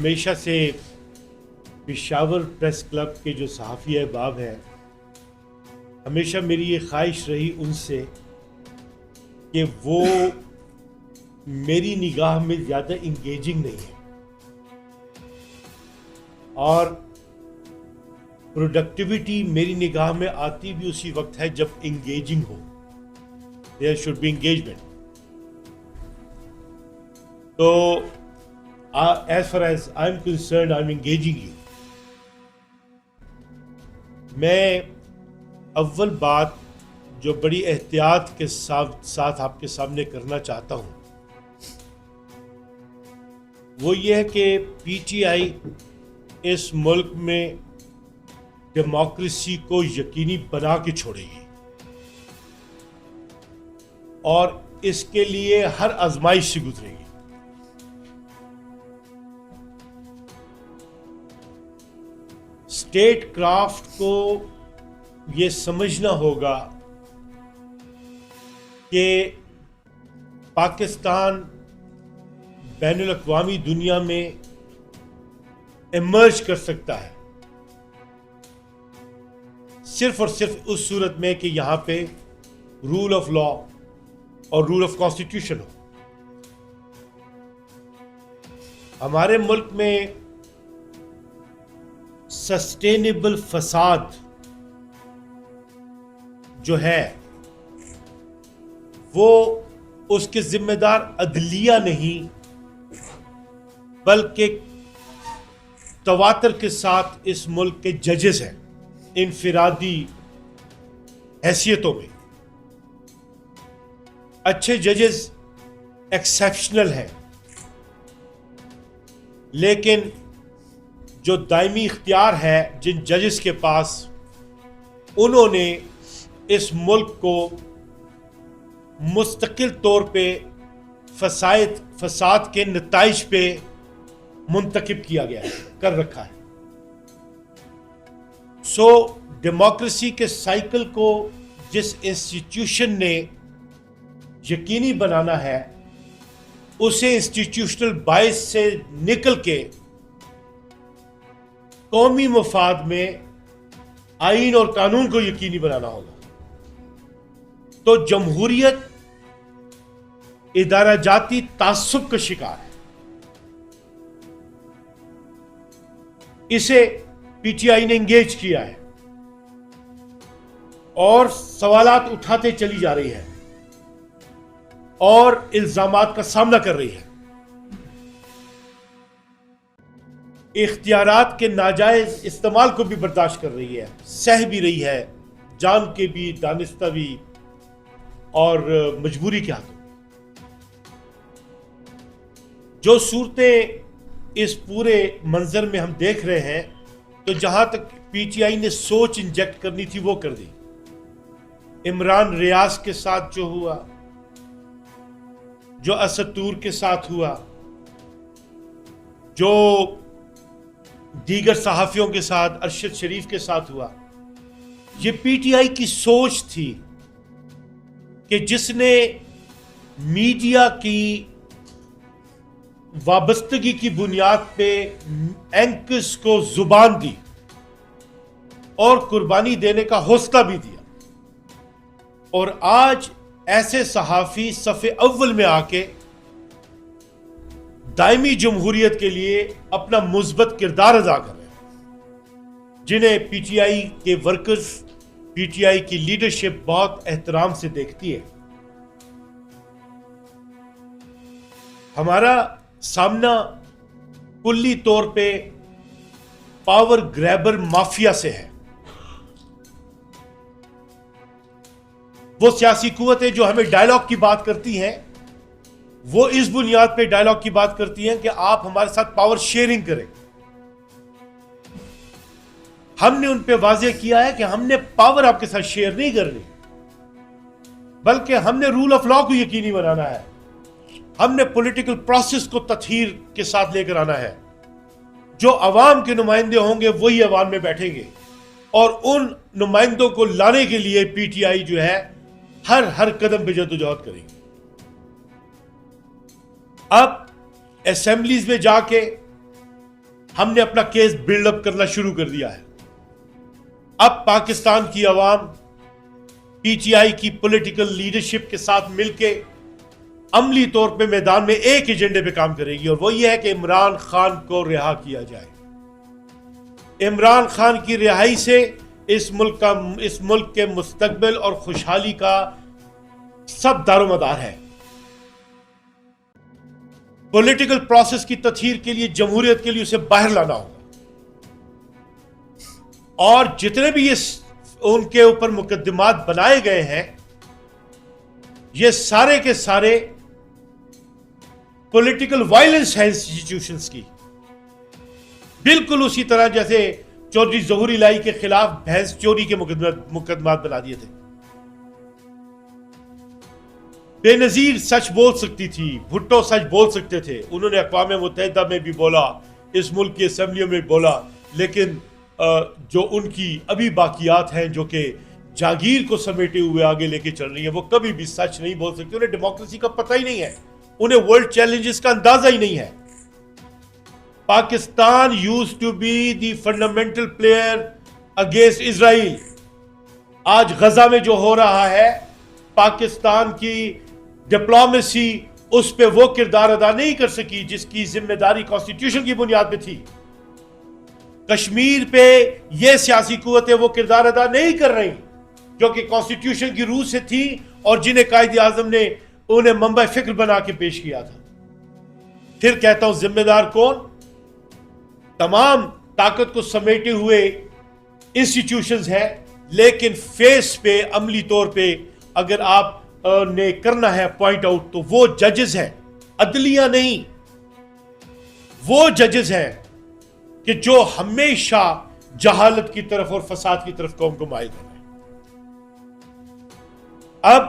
ہمیشہ سے Peshawar press club کے جو صحافی احباب ہیں، ہمیشہ میری یہ خواہش رہی ان سے کہ وہ میری نگاہ میں زیادہ انگیجنگ نہیں ہے اور پروڈکٹیوٹی میری نگاہ میں آتی بھی اسی وقت ہے جب engaging who. There should be engagement. So, as far as I'm concerned, I'm engaging you. میں اول بات جو بڑی احتیاط کے ساتھ آپ کے سامنے کرنا چاہتا ہوں وہ یہ ہے کہ پی ٹی آئی اس ملک میں ڈیموکریسی کو یقینی بنا کے چھوڑے گی اور اس کے لیے ہر آزمائش سے گزرے گی. اسٹیٹ کرافٹ کو یہ سمجھنا ہوگا کہ پاکستان بین الاقوامی دنیا میں ایمرج کر سکتا ہے صرف اور صرف اس صورت میں کہ یہاں پہ رول آف لا اور رول آف کانسٹیٹیوشن ہو. ہمارے ملک میں سسٹینیبل فساد جو ہے وہ اس کے ذمہ دار عدلیہ نہیں بلکہ تواتر کے ساتھ اس ملک کے ججز ہیں انفرادی حیثیتوں میں. اچھے ججز ایکسیپشنل ہیں لیکن جو دائمی اختیار ہے جن ججز کے پاس انہوں نے اس ملک کو مستقل طور پہ فساد کے نتائج پہ منتخب کیا گیا ہے کر رکھا ہے. سو ڈیموکریسی کے سائیکل کو جس انسٹیٹیوشن نے یقینی بنانا ہے اسے انسٹیٹیوشنل باعث سے نکل کے قومی مفاد میں آئین اور قانون کو یقینی بنانا ہوگا. تو جمہوریت ادارہ جاتی تعصب کا شکار ہے. اسے پی ٹی آئی نے انگیج کیا ہے اور سوالات اٹھاتے چلی جا رہی ہے اور الزامات کا سامنا کر رہی ہے. اختیارات کے ناجائز استعمال کو بھی برداشت کر رہی ہے، سہ بھی رہی ہے، جان کے بھی، دانستہ بھی اور مجبوری کے ہاتھوں. جو صورتیں اس پورے منظر میں ہم دیکھ رہے ہیں تو جہاں تک پی ٹی آئی نے سوچ انجیکٹ کرنی تھی وہ کر دی. عمران ریاض کے ساتھ جو ہوا، جو اسد طور کے ساتھ ہوا، جو دیگر صحافیوں کے ساتھ، ارشد شریف کے ساتھ ہوا، یہ پی ٹی آئی کی سوچ تھی کہ جس نے میڈیا کی وابستگی کی بنیاد پہ اینکرز کو زبان دی اور قربانی دینے کا حوصلہ بھی دیا، اور آج ایسے صحافی صف اول میں آ کے دائمی جمہوریت کے لیے اپنا مثبت کردار ادا کر رہے ہیں جنہیں پی ٹی آئی کے ورکرز، پی ٹی آئی کی لیڈرشپ بہت احترام سے دیکھتی ہے. ہمارا سامنا کلی طور پہ پاور گریبر مافیا سے ہے. وہ سیاسی قوتیں جو ہمیں ڈائلاگ کی بات کرتی ہیں وہ اس بنیاد پہ ڈائلاگ کی بات کرتی ہیں کہ آپ ہمارے ساتھ پاور شیئرنگ کریں. ہم نے ان پہ واضح کیا ہے کہ ہم نے پاور آپ کے ساتھ شیئر نہیں کرنی بلکہ ہم نے رول آف لا کو یقینی بنانا ہے. ہم نے پولیٹیکل پروسیس کو تطہیر کے ساتھ لے کر آنا ہے. جو عوام کے نمائندے ہوں گے وہی عوام میں بیٹھیں گے اور ان نمائندوں کو لانے کے لیے پی ٹی آئی جو ہے ہر قدم پہ جدوجہد کرے گی. اب اسمبلیز میں جا کے ہم نے اپنا کیس بلڈ اپ کرنا شروع کر دیا ہے. اب پاکستان کی عوام پی ٹی آئی کی پولیٹیکل لیڈرشپ کے ساتھ مل کے عملی طور پہ میدان میں ایک ایجنڈے پہ کام کرے گی، اور وہ یہ ہے کہ عمران خان کو رہا کیا جائے. عمران خان کی رہائی سے اس ملک کے مستقبل اور خوشحالی کا سب دار و مدار ہے. پولیٹیکل پروسیس کی تطہیر کے لیے، جمہوریت کے لیے اسے باہر لانا ہوگا، اور جتنے بھی ان کے اوپر مقدمات بنائے گئے ہیں یہ سارے کے سارے پولیٹیکل وائلنس ہے انسٹیٹیوشنز کی، بالکل اسی طرح جیسے چودھری ظہور الہی کے خلاف بھینس چوری کے مقدمات بنا دیے تھے. بے نظیر سچ بول سکتی تھی، بھٹو سچ بول سکتے تھے، انہوں نے اقوام متحدہ میں بھی بولا، اس ملک کی اسمبلیوں میں بولا، لیکن جو ان کی ابھی باقیات ہیں جو کہ جاگیر کو سمیٹے ہوئے آگے لے کے چل رہی ہیں، وہ کبھی بھی سچ نہیں بول سکتے. انہیں ڈیموکریسی کا پتہ ہی نہیں ہے، انہیں ورلڈ چیلنجز کا اندازہ ہی نہیں ہے. Pakistan used to be the fundamental player against Israel. آج غزہ میں جو ہو رہا ہے، پاکستان کی ڈپلومیسی اس پہ وہ کردار ادا نہیں کر سکی جس کی ذمہ داری کانسٹیٹیوشن کی بنیاد پہ تھی. کشمیر پہ یہ سیاسی قوتیں وہ کردار ادا نہیں کر رہی جو کہ کانسٹیٹیوشن کی روح سے تھی، اور جنہیں قائد اعظم نے انہیں منبع فکر بنا کے پیش کیا تھا. پھر کہتا ہوں ذمہ دار کون؟ تمام طاقت کو سمیٹے ہوئے انسٹیٹیوشنز ہیں، لیکن فیس پہ عملی طور پہ اگر آپ نے کرنا ہے پوائنٹ آؤٹ تو وہ ججز ہیں، عدلیہ نہیں. وہ ججز ہیں کہ جو ہمیشہ جہالت کی طرف اور فساد کی طرف قوم کو مائل کر رہے ہیں. اب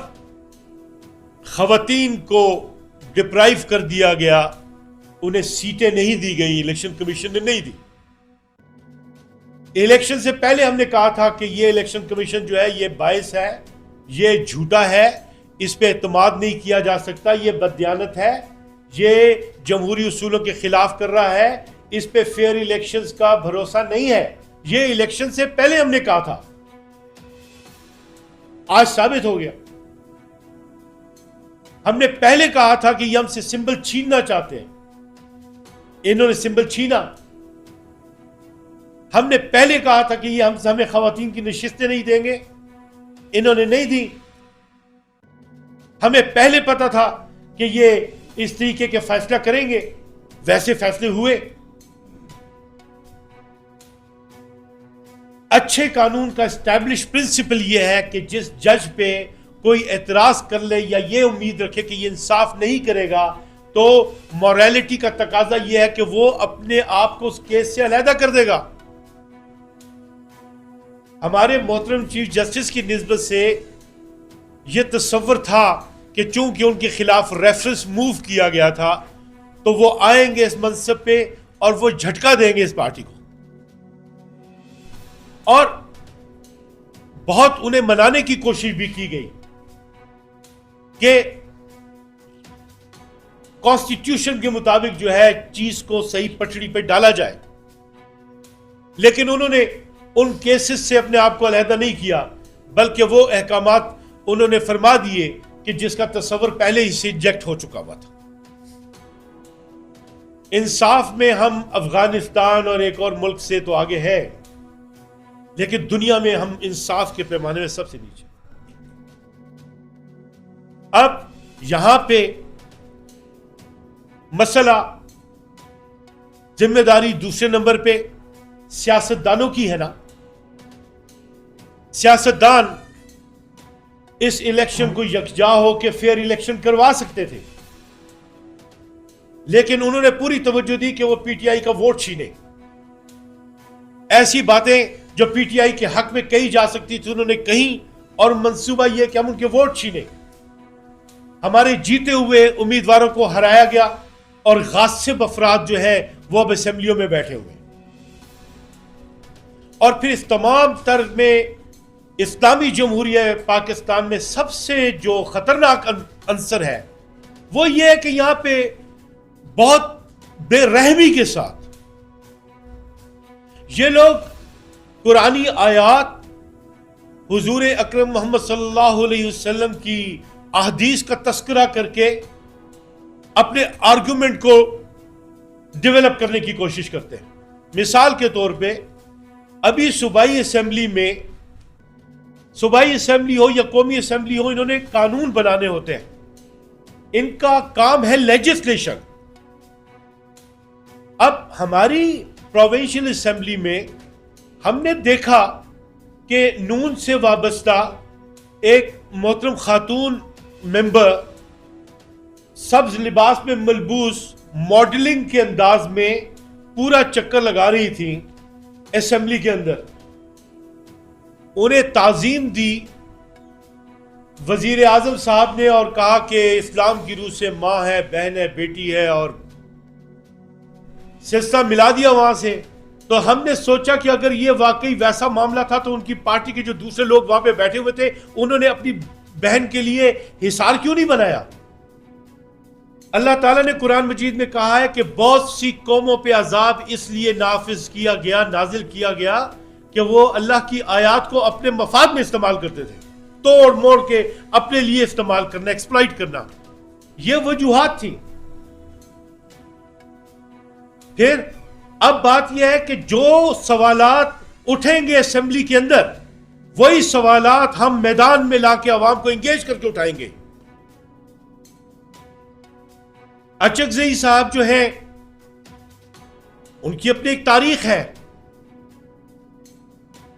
خواتین کو ڈپرائیو کر دیا گیا، انہیں سیٹیں نہیں دی گئی، الیکشن کمیشن نے نہیں دی. الیکشن سے پہلے ہم نے کہا تھا کہ یہ الیکشن کمیشن جو ہے یہ باعث ہے، یہ جھوٹا ہے، اس پہ اعتماد نہیں کیا جا سکتا، یہ بددیانت ہے، یہ جمہوری اصولوں کے خلاف کر رہا ہے، اس پہ فیئر الیکشنز کا بھروسہ نہیں ہے. یہ الیکشن سے پہلے ہم نے کہا تھا، آج ثابت ہو گیا. ہم نے پہلے کہا تھا کہ یہ ہم سے سمبل چھیننا چاہتے ہیں، انہوں نے سمبل چھینا. ہم نے پہلے کہا تھا کہ یہ ہمیں خواتین کی نشستیں نہیں دیں گے، انہوں نے نہیں دی. ہمیں پہلے پتا تھا کہ یہ اس طریقے کے فیصلہ کریں گے، ویسے فیصلے ہوئے. اچھے قانون کا اسٹیبلش پرنسپل یہ ہے کہ جس جج پہ کوئی اعتراض کر لے یا یہ امید رکھے کہ یہ انصاف نہیں کرے گا، تو موریلٹی کا تقاضا یہ ہے کہ وہ اپنے آپ کو اس کیس سے علیحدہ کر دے گا. ہمارے محترم چیف جسٹس کی نسبت سے یہ تصور تھا کہ چونکہ ان کے خلاف ریفرنس موو کیا گیا تھا تو وہ آئیں گے اس منصب پہ اور وہ جھٹکا دیں گے اس پارٹی کو، اور بہت انہیں منانے کی کوشش بھی کی گئی کہ کانسٹیٹیوشن کے مطابق جو ہے چیز کو صحیح پٹڑی پہ ڈالا جائے. لیکن انہوں نے ان کیسز سے اپنے آپ کو علیحدہ نہیں کیا، بلکہ وہ احکامات انہوں نے فرما دیے کہ جس کا تصور پہلے ہی سے انجیکٹ ہو چکا ہوا تھا. انصاف میں ہم افغانستان اور ایک اور ملک سے تو آگے ہیں، لیکن دنیا میں ہم انصاف کے پیمانے میں سب سے نیچے. اب یہاں پہ مسئلہ ذمہ داری دوسرے نمبر پہ سیاستدانوں کی ہے نا. سیاستدان اس الیکشن کو یکجا ہو کے فیئر الیکشن کروا سکتے تھے، لیکن انہوں نے پوری توجہ دی کہ وہ پی ٹی آئی کا ووٹ چھینے. ایسی باتیں جو پی ٹی آئی کے حق میں کہی جا سکتی تھی انہوں نے کہیں، اور منصوبہ یہ کہ ہم ان کے ووٹ چھینے. ہمارے جیتے ہوئے امیدواروں کو ہرایا گیا اور غاصب افراد جو ہے وہ اب اسمبلیوں میں بیٹھے ہوئے. اور پھر اس تمام تر میں اسلامی جمہوریہ پاکستان میں سب سے جو خطرناک عنصر ہے وہ یہ ہے کہ یہاں پہ بہت بے رحمی کے ساتھ یہ لوگ قرآنی آیات، حضور اکرم محمد صلی اللہ علیہ وسلم کی احادیث کا تذکرہ کر کے اپنے آرگومنٹ کو ڈیولپ کرنے کی کوشش کرتے ہیں. مثال کے طور پہ ابھی صوبائی اسمبلی میں، صوبائی اسمبلی ہو یا قومی اسمبلی ہو، انہوں نے قانون بنانے ہوتے ہیں. ان کا کام ہے لیجسلیشن. اب ہماری پروونشل اسمبلی میں ہم نے دیکھا کہ نون سے وابستہ ایک محترم خاتون ممبر سبز لباس میں ملبوس ماڈلنگ کے انداز میں پورا چکر لگا رہی تھی اسمبلی کے اندر. انہیں تعظیم دی وزیر اعظم صاحب نے اور کہا کہ اسلام کی روح سے ماں ہے، بہن ہے، بیٹی ہے، اور سلسلہ ملا دیا وہاں سے. تو ہم نے سوچا کہ اگر یہ واقعی ویسا معاملہ تھا تو ان کی پارٹی کے جو دوسرے لوگ وہاں پہ بیٹھے ہوئے تھے انہوں نے اپنی بہن کے لیے حصار کیوں نہیں بنایا؟ اللہ تعالیٰ نے قرآن مجید میں کہا ہے کہ بہت سی قوموں پہ عذاب اس لیے نازل کیا گیا کہ وہ اللہ کی آیات کو اپنے مفاد میں استعمال کرتے تھے، توڑ موڑ کے اپنے لیے استعمال کرنا، ایکسپلائٹ کرنا. یہ وجوہات تھی. پھر اب بات یہ ہے کہ جو سوالات اٹھیں گے اسمبلی کے اندر وہی سوالات ہم میدان میں لا کے عوام کو انگیج کر کے اٹھائیں گے. اچکزئی صاحب جو ہیں ان کی اپنی ایک تاریخ ہے.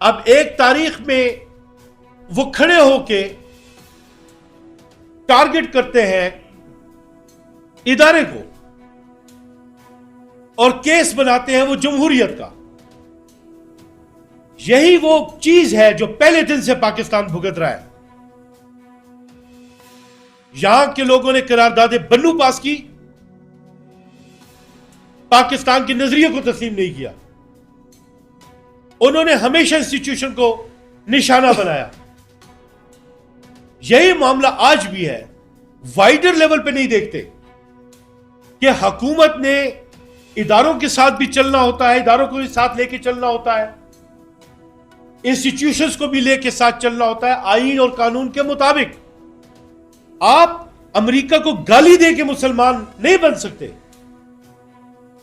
اب ایک تاریخ میں وہ کھڑے ہو کے ٹارگٹ کرتے ہیں ادارے کو اور کیس بناتے ہیں وہ جمہوریت کا. یہی وہ چیز ہے جو پہلے دن سے پاکستان بھگت رہا ہے. یہاں کے لوگوں نے قرارداد بنو پاس کی، پاکستان کے نظریے کو تسلیم نہیں کیا. انہوں نے ہمیشہ انسٹیٹیوشن کو نشانہ بنایا. یہی معاملہ آج بھی ہے. وائڈر لیول پہ نہیں دیکھتے کہ حکومت نے اداروں کے ساتھ بھی چلنا ہوتا ہے، اداروں کو بھی ساتھ لے کے چلنا ہوتا ہے، انسٹیٹیوشنز کو بھی لے کے ساتھ چلنا ہوتا ہے آئین اور قانون کے مطابق. آپ امریکہ کو گالی دے کے مسلمان نہیں بن سکتے.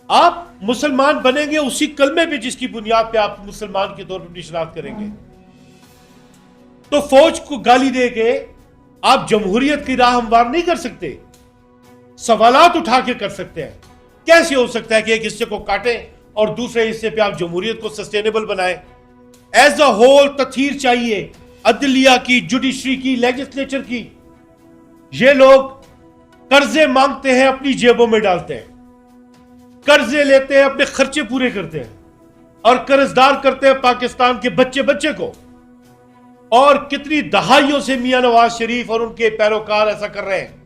آپ مسلمان بنیں گے اسی کلمے پہ جس کی بنیاد پہ آپ مسلمان کے طور پر اپنی شناخت کریں گے. تو فوج کو گالی دے کے آپ جمہوریت کی راہ ہموار نہیں کر سکتے. سوالات اٹھا کے کر سکتے ہیں. کیسے ہو سکتا ہے کہ ایک حصے کو کاٹیں اور دوسرے حصے پہ آپ جمہوریت کو سسٹینیبل بنائیں؟ ایز اے ہول تطہیر چاہیے، عدلیہ کی، جوڈیشری کی، لیجسلیچر کی. یہ لوگ قرضے مانگتے ہیں، اپنی جیبوں میں ڈالتے ہیں، قرضے لیتے ہیں، اپنے خرچے پورے کرتے ہیں اور قرضدار کرتے ہیں پاکستان کے بچے بچے کو. اور کتنی دہائیوں سے میاں نواز شریف اور ان کے پیروکار ایسا کر رہے ہیں.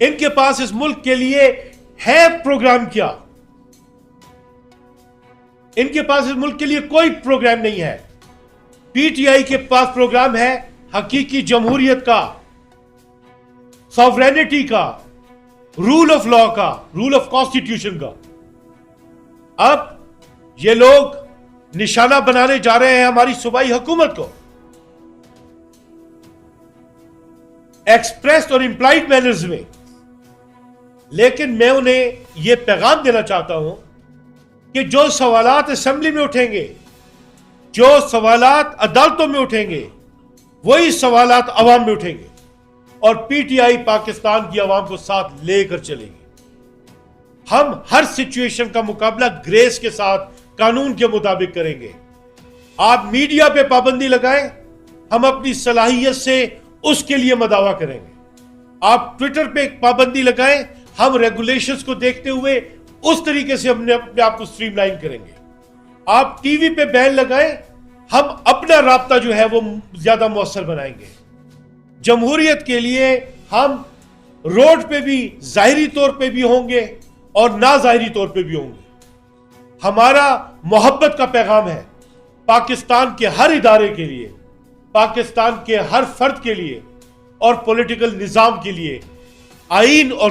ان کے پاس اس ملک کے لیے ہے پروگرام کیا؟ ان کے پاس اس ملک کے لیے کوئی پروگرام نہیں ہے. پی ٹی آئی کے پاس پروگرام ہے حقیقی جمہوریت کا، ساورینٹی کا، رول آف لا کا، رول آف کانسٹیٹیوشن کا. اب یہ لوگ نشانہ بنانے جا رہے ہیں ہماری صوبائی حکومت کو، ایکسپریس اور امپلائڈ مینرز میں. لیکن میں انہیں یہ پیغام دینا چاہتا ہوں کہ جو سوالات اسمبلی میں اٹھیں گے، جو سوالات عدالتوں میں اٹھیں گے، وہی سوالات عوام میں اٹھیں گے. اور پی ٹی آئی پاکستان کی عوام کو ساتھ لے کر چلے گی. ہم ہر سچویشن کا مقابلہ گریس کے ساتھ قانون کے مطابق کریں گے. آپ میڈیا پہ پابندی لگائیں، ہم اپنی صلاحیت سے اس کے لیے مداوا کریں گے. آپ ٹویٹر پہ پابندی لگائیں، ہم ریگولیشنز کو دیکھتے ہوئے اس طریقے سے ہم اپنے آپ کو سٹریم لائن کریں گے. آپ ٹی وی پہ بین لگائیں، ہم اپنا رابطہ جو ہے وہ زیادہ مؤثر بنائیں گے. جمہوریت کے لیے ہم روڈ پہ بھی ظاہری طور پہ بھی ہوں گے اور ناظاہری طور پہ بھی ہوں گے. ہمارا محبت کا پیغام ہے پاکستان کے ہر ادارے کے لیے، پاکستان کے ہر فرد کے لیے اور پولیٹیکل نظام کے لیے، آئین اور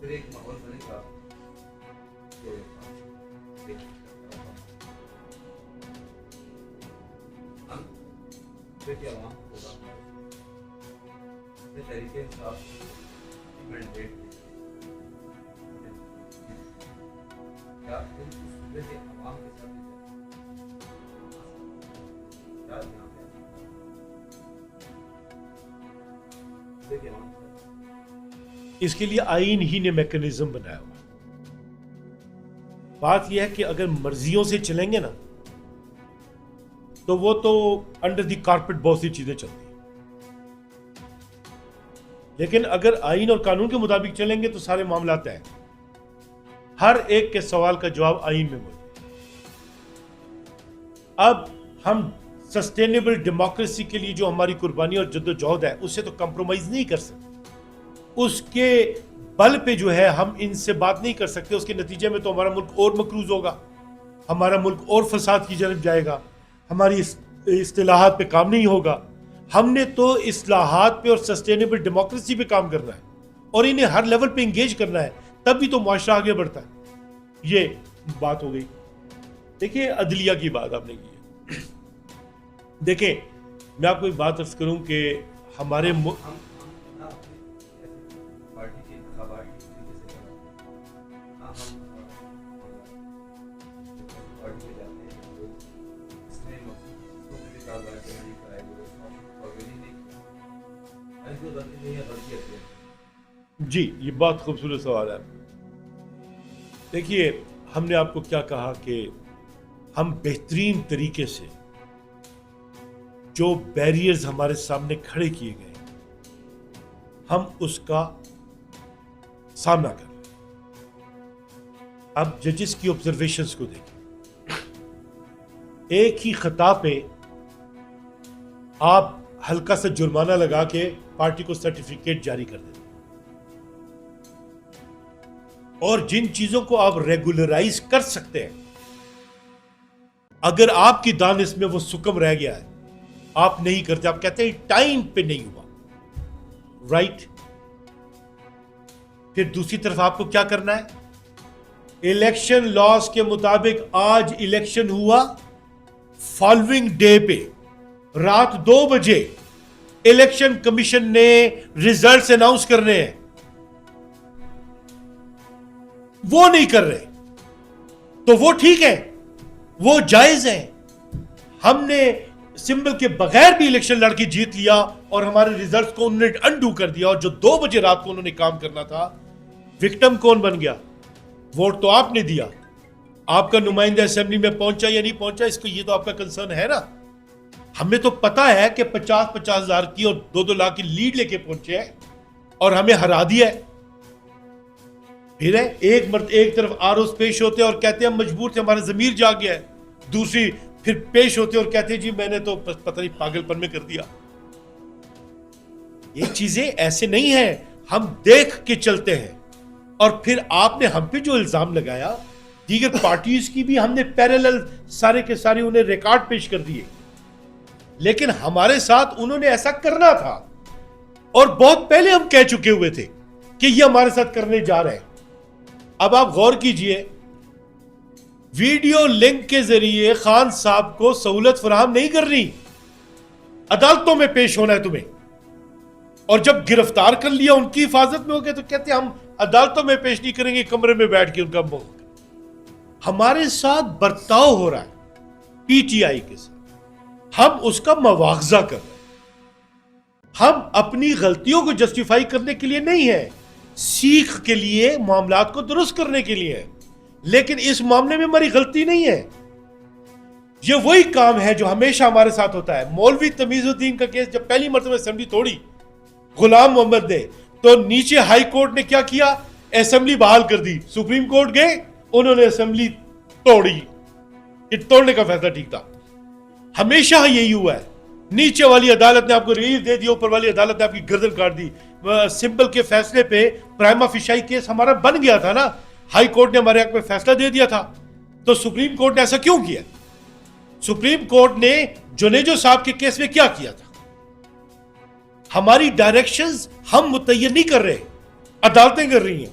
پھر ایک ماحول بنے گا جو ہم دیکھیے عوام ہوگا طریقے انصاف مینڈیٹ کیا اس صوبے کے عوام کے ساتھ کیا یہاں پہ صوبے کے عوام اس کے لیے آئین ہی نے میکنزم بنایا ہوا. بات یہ ہے کہ اگر مرضیوں سے چلیں گے نا تو وہ تو انڈر دی کارپٹ بہت سی چیزیں چلتی ہیں, لیکن اگر آئین اور قانون کے مطابق چلیں گے تو سارے معاملات ہیں. ہر ایک کے سوال کا جواب آئین میں موجود ہے. اب ہم سسٹینیبل ڈیموکریسی کے لیے جو ہماری قربانی اور جدوجہد ہے اس سے تو کمپرومائز نہیں کر سکتے. اس کے بل پہ جو ہے ہم ان سے بات نہیں کر سکتے. اس کے نتیجے میں تو ہمارا ملک اور مقروض ہوگا, ہمارا ملک اور فساد کی جانب جائے گا, ہماری اصطلاحات پہ کام نہیں ہوگا. ہم نے تو اصلاحات پہ اور سسٹینیبل ڈیموکریسی پہ کام کرنا ہے اور انہیں ہر لیول پہ انگیج کرنا ہے, تب بھی تو معاشرہ آگے بڑھتا ہے. یہ بات ہو گئی. دیکھیں عدلیہ کی بات آپ نے کی ہے. دیکھیں میں آپ کو ایک بات عرض کروں کہ ہمارے پارٹی کے انتخابات پارٹی میں جاتے ہیں اس میں جی یہ بہت خوبصورت سوال ہے. دیکھیے ہم نے آپ کو کیا کہا کہ ہم بہترین طریقے سے جو بیریئرز ہمارے سامنے کھڑے کیے گئے ہم اس کا سامنا کر رہے ہیں. اب ججز کی آبزرویشنز کو دیکھیں. ایک ہی خطا پہ آپ ہلکا سا جرمانہ لگا کے پارٹی کو سرٹیفکیٹ جاری کر دیتے, اور جن چیزوں کو آپ ریگولرائز کر سکتے ہیں اگر آپ کی دانش میں وہ سکم رہ گیا ہے آپ نہیں کرتے, آپ کہتے ہیں ٹائم پہ نہیں ہوا, رائٹ. پھر دوسری طرف آپ کو کیا کرنا ہے, الیکشن لاز کے مطابق آج الیکشن ہوا, فالوئنگ ڈے پہ رات 2 بجے الیکشن کمیشن نے ریزلٹس اناؤنس کرنے ہیں, وہ نہیں کر رہے تو وہ ٹھیک ہے, وہ جائز ہے. ہم نے سمبل کے بغیر بھی الیکشن لڑ کے جیت لیا اور ہمارے ریزلٹس کو انہوں نے انڈو کر دیا, اور جو 2 بجے رات کو انہوں نے کام کرنا تھا, وکٹم کون بن گیا؟ ووٹ تو آپ نے دیا, آپ کا نمائندہ اسمبلی میں پہنچا یا نہیں پہنچا اس کو یہ تو آپ کا کنسرن ہے نا. ہمیں تو پتا ہے کہ 50-50 ہزار کی اور 2-2 لاکھ کی لیڈ لے کے پہنچے ہیں اور ہمیں ہرا دیا ہے. پھر ہے ایک طرف آروز پیش ہوتے ہیں اور کہتے ہیں ہم مجبور تھے, ہمارا ضمیر جاگ گیا ہے. دوسری پھر پیش ہوتے اور کہتے ہیں جی میں نے تو پتہ نہیں پاگل پن میں کر دیا. یہ چیزیں ایسے نہیں ہیں, ہم دیکھ کے چلتے ہیں. اور پھر آپ نے ہم پہ جو الزام لگایا دیگر پارٹیز کی بھی ہم نے پیرالل سارے کے سارے انہیں ریکارڈ پیش کر دیے, لیکن ہمارے ساتھ انہوں نے ایسا کرنا تھا اور بہت پہلے ہم کہہ چکے ہوئے تھے کہ یہ ہمارے ساتھ کرنے جا رہے ہیں. اب آپ غور کیجئے, ویڈیو لنک کے ذریعے خان صاحب کو سہولت فراہم نہیں کرنی, عدالتوں میں پیش ہونا ہے تمہیں, اور جب گرفتار کر لیا ان کی حفاظت میں ہو گئے تو کہتے ہیں ہم عدالتوں میں پیش نہیں کریں گے, کمرے میں بیٹھ کے ان کا ہمارے ساتھ برتاؤ ہو رہا ہے پی ٹی آئی کے ساتھ, ہم اس کا مواخذہ کر رہے ہیں. ہم اپنی غلطیوں کو جسٹیفائی کرنے کے لیے نہیں ہے, سیکھ کے لیے, معاملات کو درست کرنے کے لیے ہے. لیکن اس معاملے میں ہماری غلطی نہیں ہے. یہ وہی کام ہے جو ہمیشہ ہمارے ساتھ ہوتا ہے. مولوی تمیز الدین کا کیس جب پہلی مرتبہ اسمبلی توڑی غلام محمد نے, تو نیچے ہائی کورٹ نے کیا کیا, اسمبلی بحال کر دی. سپریم کورٹ گئے, انہوں نے اسمبلی توڑی. یہ توڑنے کا فیصلہ ٹھیک تھا. ہمیشہ یہی ہوا ہے, نیچے والی عدالت نے آپ کو ریلیف دے دی, اوپر والی عدالت نے آپ کی گردن کاٹ دی. سمبل کے فیصلے پہ پرائما فیشائی کیس ہمارا بن گیا تھا نا, ہائی کورٹ نے ہمارے حق میں فیصلہ دے دیا تھا. تو سپریم کورٹ نے ایسا کیوں کیا؟ سپریم کورٹ نے جنیجو صاحب کے کیس میں کیا کیا تھا؟ ہماری ڈائریکشنز ہم متعین نہیں کر رہے, عدالتیں کر رہی ہیں.